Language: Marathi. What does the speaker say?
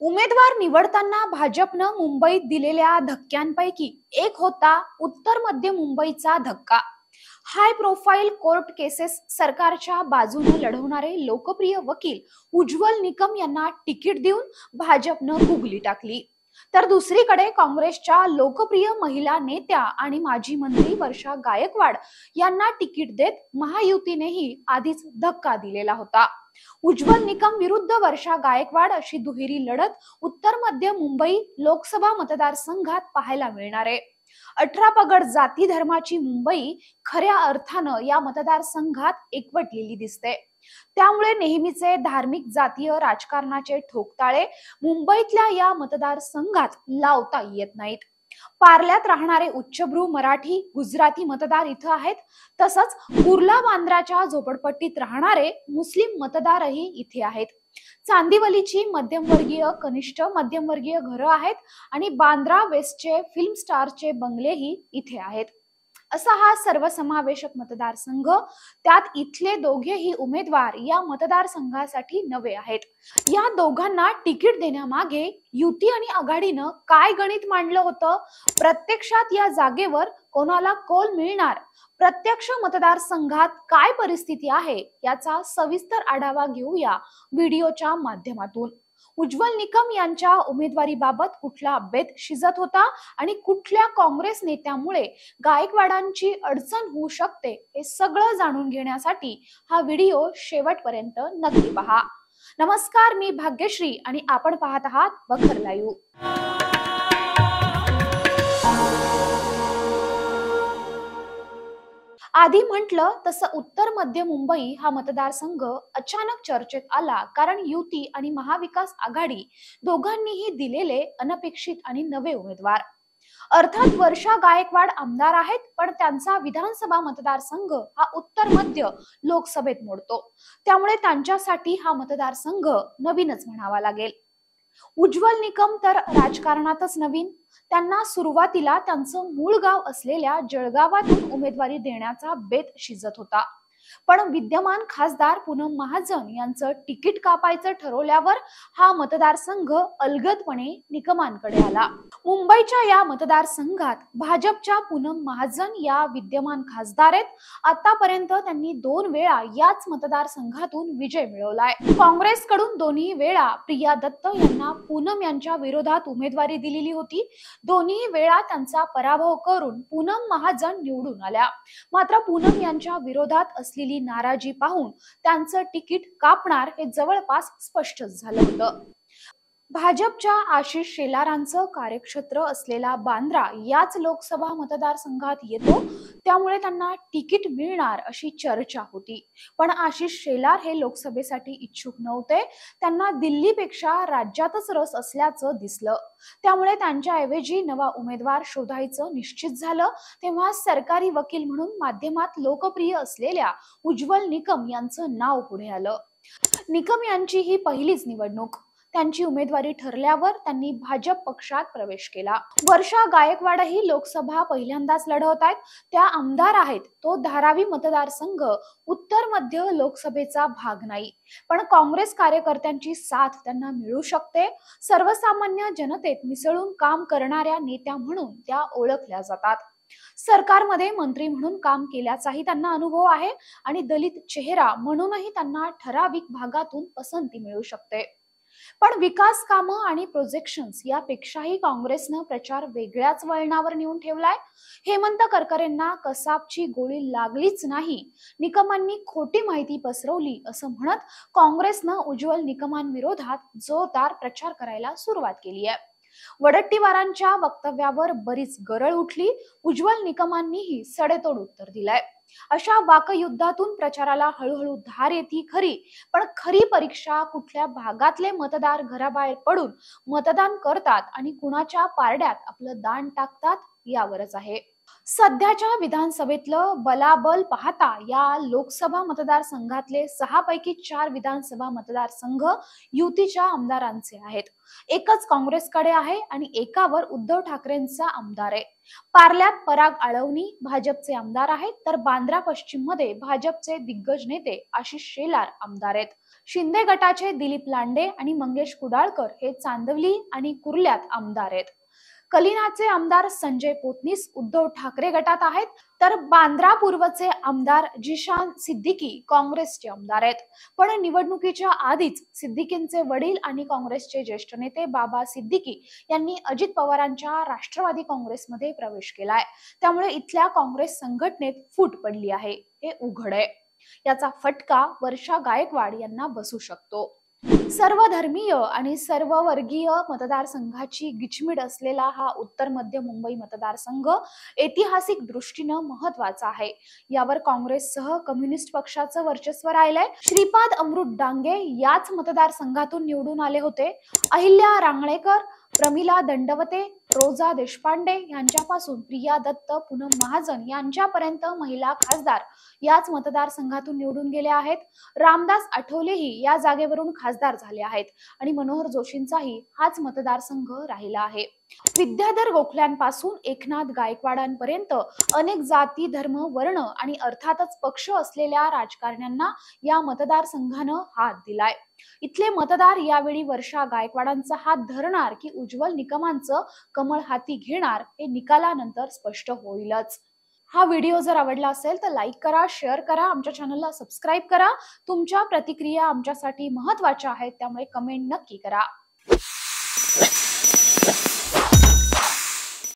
उमेदवार निवडताना भाजपनं मुंबईत दिलेल्या धक्क्यांपैकी एक होता उत्तर मध्य मुंबईचा धक्का। हाय प्रोफाईल कोर्ट केसेस सरकारच्या बाजूने लढवणारे लोकप्रिय वकील उज्ज्वल निकम यांना तिकीट देऊन भाजपनं गुगली टाकली। तर दुसरीकडे काँग्रेसच्या लोकप्रिय महिला नेत्या आणि माजी मंत्री वर्षा गायकवाड यांना तिकीट देत महायुतीनेही आधीच धक्का दिलेला होता। उज्ज्वल निकम विरुद्ध वर्षा गायकवाड अशी दुहेरी लढत उत्तर मध्य मुंबई लोकसभा मतदारसंघात पाहायला मिळणार आहे। 18 पगड जाती धर्माची मुंबई खऱ्या अर्थानं या मतदारसंघात एकवटलेली दिसते। त्यामुळे नेहमीचे धार्मिक जातीय राजकारणाचे ठोकताळे मुंबईतल्या या मतदारसंघात लावता येत नाहीत। पार्ल्यात राहणारे उच्चभ्रू मराठी गुजराती मतदार इथं आहेत, तसंच कुर्ला बांद्राच्या झोपडपट्टीत राहणारे मुस्लिम मतदारही इथे आहेत। चांदिवलीची मध्यमवर्गीय कनिष्ठ मध्यमवर्गीय घरं आहेत आणि बांद्रा वेस्टचे फिल्म स्टारचे बंगलेही इथे आहेत। असा हा सर्वसमावेशक मतदारसंघ, त्यात इथले दोघेही उमेदवार या मतदारसंघासाठी नवे आहेत। या दोघांना तिकीट देण्यामागे युती आणि आघाडीनं काय गणित मांडलं होतं, प्रत्यक्षात या जागेवर कोणाला कौल मिळणार, प्रत्यक्ष मतदारसंघात काय परिस्थिती आहे याचा सविस्तर आढावा घेऊया व्हिडिओच्या माध्यमातून। उज्ज्वल निकम यांच्या उमेदवारीबाबत कुठला बेत शिजत होता आणि कुठल्या काँग्रेस नेत्यामुळे गायकवाडांची अडचण होऊ शकते हे सगळं जाणून घेण्यासाठी हा व्हिडिओ शेवटपर्यंत नक्की पहा। नमस्कार, मी भाग्यश्री आणि आपण पाहत आहात बखर लाईव्ह। आधी म्हटलं तसं उत्तर मध्य मुंबई हा मतदारसंघ अचानक चर्चेत आला, कारण युती आणि महाविकास आघाडी दोघांनीही दिलेले अनपेक्षित आणि नवे उमेदवार। अर्थात वर्षा गायकवाड आमदार आहेत, पण त्यांचा विधानसभा मतदारसंघ हा उत्तर मध्य लोकसभेत मोडतो, त्यामुळे त्यांच्यासाठी हा मतदारसंघ नवीनच म्हणावा लागेल। उज्ज्वल निकम तर राजकारणातच नवीन। त्यांना सुरुवातीला त्यांचं मूळ गाव असलेल्या जळगावातून उमेदवारी देण्याचा बेत शिजत होता, पण विद्यमान खासदार पूनम महाजन यांचं तिकीट कापायचं ठरवल्यावर हा मतदारसंघ अलगदपणे निकमांकडे आला। मुंबईच्या या मतदारसंघात भाजपच्या पूनम महाजन या विद्यमान खासदार आहेत। आतापर्यंत त्यांनी 2 वेळा याच मतदारसंघातून विजय मिळवलाय। काँग्रेसकडून दोन्ही वेळा प्रिया दत्त यांना पूनम यांच्या विरोधात उमेदवारी दिलेली होती। दोन्ही वेळा त्यांचा पराभव करून पूनम महाजन निवडून आल्या। मात्र पूनम यांच्या विरोधात असलेली नाराजी पाहून त्यांचं तिकीट कापणार हे जवळपास स्पष्टच झालं होतं। भाजपच्या आशिष शेलारांचं कार्यक्षेत्र असलेला बांद्रा याच लोकसभा मतदारसंघात येतो, त्यामुळे त्यांना तिकीट मिळणार अशी चर्चा होती। पण आशिष शेलार हे लोकसभेसाठी इच्छुक नव्हते, त्यांना दिल्लीपेक्षा राज्यातच रस असल्याचं दिसलं, त्यामुळे त्यांच्याऐवजी नवा उमेदवार शोधायचं निश्चित झालं। तेव्हा सरकारी वकील म्हणून माध्यमात लोकप्रिय असलेल्या उज्ज्वल निकम यांचं नाव पुढे आलं। निकम यांची ही पहिलीच निवडणूक। त्यांची उमेदवारी ठरल्यावर त्यांनी भाजप पक्षात प्रवेश केला। वर्षा गायकवाडही लोकसभा पहिल्यांदाच लढवत आहेत, त्या आमदार आहेत। तो धारावी मतदारसंघ उत्तर मध्य लोकसभेचा भाग नाही, पण काँग्रेस कार्यकर्त्यांची साथ त्यांना मिळू शकते। सर्वसामान्य जनतेत मिसळून काम करणाऱ्या नेत्या म्हणून त्या ओळखल्या जातात। सरकारमध्ये मंत्री म्हणून काम केल्याचाही त्यांना अनुभव आहे आणि दलित चेहरा म्हणूनही त्यांना ठराविक भागातून पसंती मिळू शकते। पण विकास कामं आणि प्रोजेक्शन्स यापेक्षाही काँग्रेसनं प्रचार वेगळ्याच वळणावर नेऊन ठेवलाय। हेमंत करकरेंना कसाबची गोळी लागलीच नाही, निकमांनी खोटी माहिती पसरवली असं म्हणत काँग्रेसनं उज्ज्वल निकमांविरोधात जोरदार प्रचार करायला सुरुवात केली आहे। वडट्टीवारांच्या वक्तव्यावर बरीच गरळ उठली। उज्ज्वल निकमांनीही सडेतोड उत्तर दिलंय। अशा वाकयुद्धातून प्रचाराला हळूहळू धार येते खरी, पण खरी परीक्षा कुठल्या भागातले मतदार घराबाहेर पडून मतदान करतात आणि कुणाच्या पारड्यात आपलं दान टाकतात यावरच आहे। सध्याच्या विधानसभेतलं बलाबल पाहता या लोकसभा मतदारसंघातले 6 पैकी 4 विधानसभा मतदारसंघ युतीच्या आमदारांचे आहेत। एकच काँग्रेसकडे आहे आणि एकावर उद्धव ठाकरेंचा आमदार आहे। पार्ल्यात पराग आळवणी भाजपचे आमदार आहेत, तर बांद्रा पश्चिम मध्ये भाजपचे दिग्गज नेते आशिष शेलार आमदार आहेत। शिंदे गटाचे दिलीप लांडे आणि मंगेश कुडाळकर हे चांदवली आणि कुर्ल्यात आमदार आहेत. कलिनाचे आमदार संजय पोतनीस उद्धव ठाकरे गटात आहेत, तर बांद्रा पूर्वचे आमदार जिशान सिद्दीकी काँग्रेसचे आमदार आहेत. पण निवडणुकीच्या आधीच सिद्दीकींचे वडील आणि काँग्रेसचे ज्येष्ठ नेते बाबा सिद्दीकी यांनी अजित पवारांच्या राष्ट्रवादी काँग्रेसमध्ये प्रवेश केलाय. त्यामुळे इथल्या काँग्रेस संघटनेत फूट पडली आहे, हे उघड आहे. याचा फटका वर्षा गायकवाड यांना बसू शकतो. सर्व धर्मीय आणि सर्व वर्गीय मतदारसंघाची गिचमीड असलेला हा उत्तर मध्य मुंबई मतदारसंघ ऐतिहासिक दृष्टीनं महत्वाचा आहे. यावर काँग्रेससह कम्युनिस्ट पक्षाचं वर्चस्व राहिलंय. श्रीपाद अमृत डांगे याच मतदारसंघातून निवडून आले होते. अहिल्या रांगणेकर, प्रमिला दंडवते, रोजा देशपांडे यांच्यापासून प्रिया दत्त, पूनम महाजन यांच्यापर्यंत महिला खासदार याच मतदारसंघातून निवडून गेले आहेत. रामदास आठवलेही या जागेवरून खासदार झाले आहेत आणि मनोहर जोशींचाही हाच मतदारसंघ राहिला आहे. विद्याधर गोखल्यांपासून एकनाथ गायकवाडांपर्यंत अनेक जाती, धर्म, वर्ण आणि अर्थातच पक्ष असलेल्या राजकारण्यांना या मतदारसंघानं हात दिलाय. इथले मतदार यावेळी वर्षा गायकवाडांचा हात धरणार की उज्ज्वल निकमांचं कमळ हाती घेणार हे निकालानंतर स्पष्ट होईलच. हा व्हिडिओ जर आवडला असेल तर लाईक करा, शेअर करा, आमच्या चॅनलला सबस्क्राईब करा. तुमच्या प्रतिक्रिया आमच्यासाठी महत्त्वाच्या आहेत, त्यामुळे कमेंट नक्की करा.